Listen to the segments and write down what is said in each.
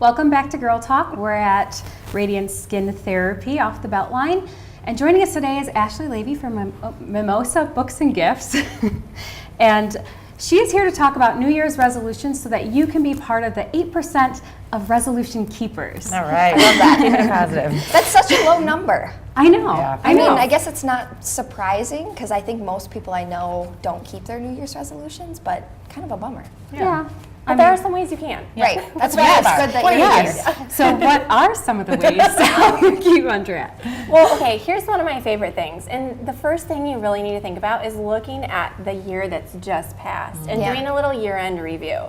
Welcome back to Girl Talk. We're at Radiant Skin Therapy off the Beltline. And joining us today is Ashley Levy from Mimosa Books and Gifts. And she is here to talk about New Year's resolutions so that you can be part of the 8% of resolution keepers. All right. I love that. Keeping it positive. That's such a low number. I know. Yeah. I mean, I guess it's not surprising because I think most people I know don't keep their New Year's resolutions, but kind of a bummer. Yeah. But there are some ways you can. Right. That's why it's good that you're here. So what are some of the ways to help you keep on track? Well, okay, here's one of my favorite things. And the first thing you really need to think about is looking at the year that's just passed and doing a little year-end review.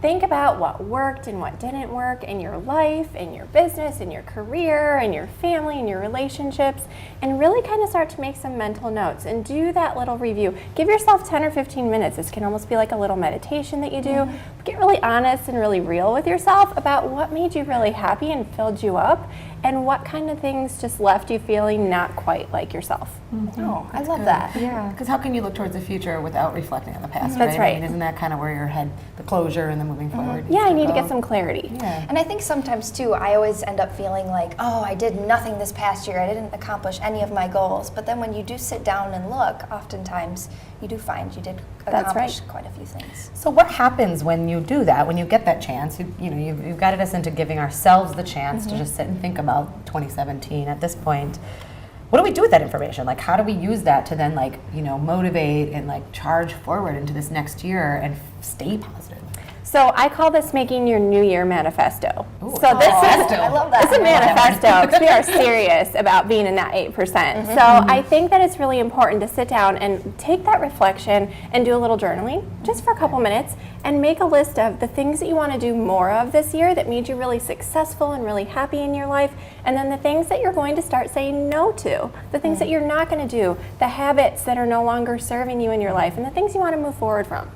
Think about what worked and what didn't work in your life, in your business, in your career, in your family, in your relationships, and really kind of start to make some mental notes and do that little review. Give yourself 10 or 15 minutes. This can almost be like a little meditation that you do. Get really honest and really real with yourself about what made you really happy and filled you up, and what kind of things just left you feeling not quite like yourself. Oh, I love that. Yeah. Because how can you look towards the future without reflecting on the past, That's right. I mean, isn't that kind of where your head, the closure and then moving forward? Yeah, I need to get some clarity. Yeah. And I think sometimes too, I always end up feeling like, oh, I did nothing this past year. I didn't accomplish any of my goals. But then when you do sit down and look, oftentimes you do find you did accomplish quite a few things. So what happens when you do that, when you get that chance? You've guided us into giving ourselves the chance to just sit and think about 2017 at this point. What do we do with that information? Like, how do we use that to then, like, motivate and like charge forward into this next year and stay positive? So I call this making your New Year manifesto. Ooh, so this is I love that. It's a manifesto because we are serious about being in that 8%. So I think that it's really important to sit down and take that reflection and do a little journaling just for a couple minutes and make a list of the things that you want to do more of this year that made you really successful and really happy in your life, and then the things that you're going to start saying no to, the things that you're not going to do, the habits that are no longer serving you in your life, and the things you want to move forward from.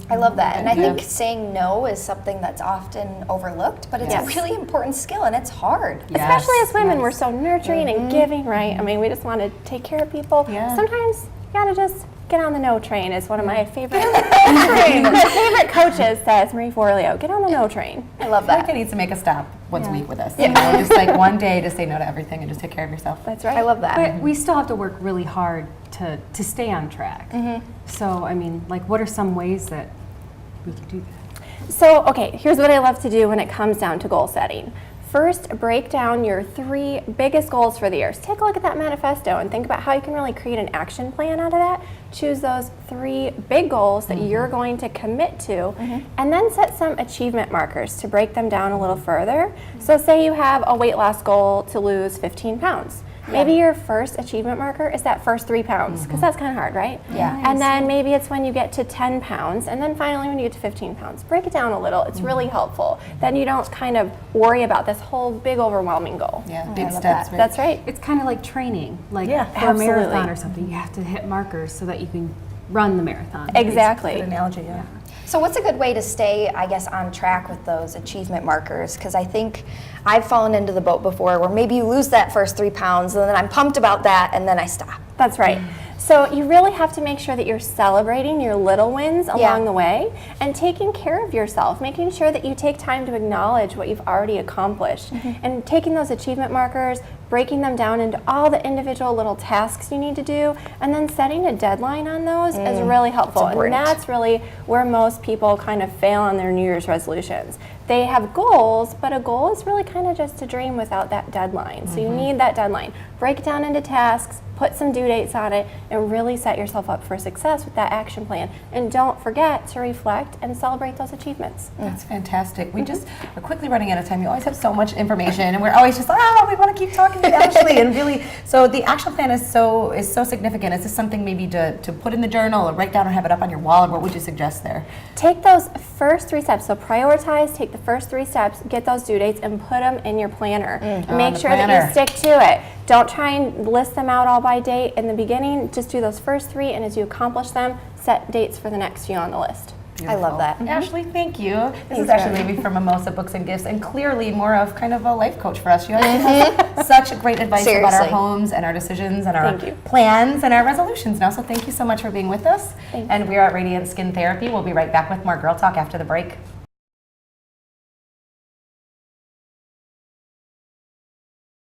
I love that. And I think saying no is something that's often overlooked, but it's a really important skill and it's hard. Especially as women, we're so nurturing and giving, right? I mean, we just want to take care of people. Yeah. Sometimes you got to just get on the no train is one of my favorite my favorite coaches says, Marie Forleo, get on the no train. I love I think that. it needs to make a stop once a week with us. Just like one day to say no to everything and just take care of yourself. That's right. I love that. But we still have to work really hard to stay on track. So, I mean, like, what are some ways that we can do that? So, okay, here's what I love to do when it comes down to goal setting. First, break down your 3 biggest goals for the year. So take a look at that manifesto and think about how you can really create an action plan out of that. Choose those 3 big goals that you're going to commit to, and then set some achievement markers to break them down a little further. So say you have a weight loss goal to lose 15 pounds. Maybe your first achievement marker is that first 3 pounds, because that's kind of hard, right? Yeah. And then maybe it's when you get to 10 pounds, and then finally when you get to 15 pounds. Break it down a little. It's really helpful. Then you don't kind of worry about this whole big overwhelming goal. Yeah, I big love steps. that. That's right. It's kind of like training, like Yeah, for a marathon absolutely. or something. You have to hit markers so that you can run the marathon. Exactly. Good analogy, yeah. So what's a good way to stay, I guess, on track with those achievement markers? Because I think I've fallen into the boat before where maybe you lose that first 3 pounds and then I'm pumped about that and then I stop. That's right. So you really have to make sure that you're celebrating your little wins along the way and taking care of yourself, making sure that you take time to acknowledge what you've already accomplished and taking those achievement markers, breaking them down into all the individual little tasks you need to do, and then setting a deadline on those is really helpful. And that's really where most people kind of fail on their New Year's resolutions. They have goals, but a goal is really kind of just a dream without that deadline. So you need that deadline. Break it down into tasks, put some due dates on it, and really set yourself up for success with that action plan. And don't forget to reflect and celebrate those achievements. That's fantastic. We just are quickly running out of time. You always have so much information, and we're always just, we want to keep talking to Ashley. And really, so the action plan is so significant. Is this something maybe to put in the journal or write down or have it up on your wall? Or what would you suggest there? Take those first 3 steps. So prioritize, take the first 3 steps, get those due dates, and put them in your planner. Make sure that you stick to it. Don't try and list them out all by date in the beginning. Just do those first 3, and as you accomplish them, set dates for the next few on the list. I love that. Ashley, thank you. This is Ashley Levy from Mimosa Books and Gifts, and clearly more of kind of a life coach for us. You have such great advice about our homes and our decisions and our plans and our resolutions now. So thank you so much for being with us. And we are at Radiant Skin Therapy. We'll be right back with more Girl Talk after the break.